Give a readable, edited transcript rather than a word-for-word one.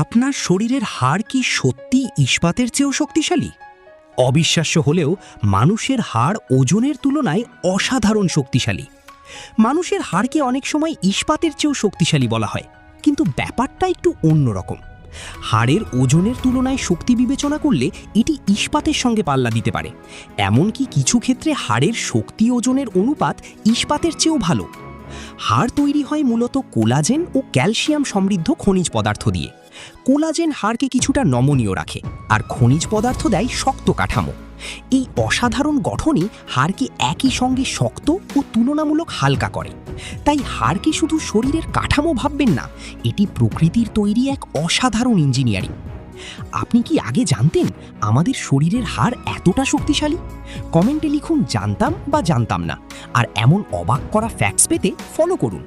আপনার শরীরের হাড় কি সত্যি ইস্পাতের চেয়েও শক্তিশালী? অবিশ্বাস্য হলেও মানুষের হাড় ওজনের তুলনায় অসাধারণ শক্তিশালী। মানুষের হাড়কে অনেক সময় ইস্পাতের চেয়েও শক্তিশালী বলা হয়, কিন্তু ব্যাপারটা একটু অন্যরকম। হাড়ের ওজনের তুলনায় শক্তি বিবেচনা করলে এটি ইস্পাতের সঙ্গে পাল্লা দিতে পারে। এমনকি কিছু ক্ষেত্রে হাড়ের শক্তি ওজনের অনুপাত ইস্পাতের চেয়েও ভালো। হাড় তৈরি হয় মূলত কোলাজেন ও ক্যালসিয়াম সমৃদ্ধ খনিজ পদার্থ দিয়ে। কোলাজেন হাড়কে কিছুটা নমনীয় রাখে, আর খনিজ পদার্থ দেয় শক্ত কাঠামো। এই অসাধারণ গঠনই হাড়কে একই সঙ্গে শক্ত ও তুলনামূলক হালকা করে। তাই হাড়কে শুধু শরীরের কাঠামো ভাববেন না, এটি প্রকৃতির তৈরি এক অসাধারণ ইঞ্জিনিয়ারিং। আপনি কি আগে জানতেন আমাদের শরীরের হাড় এতটা শক্তিশালী? কমেন্টে লিখুন জানতাম বা জানতাম না। আর এমন অবাক করা ফ্যাক্টস পেতে ফলো করুন।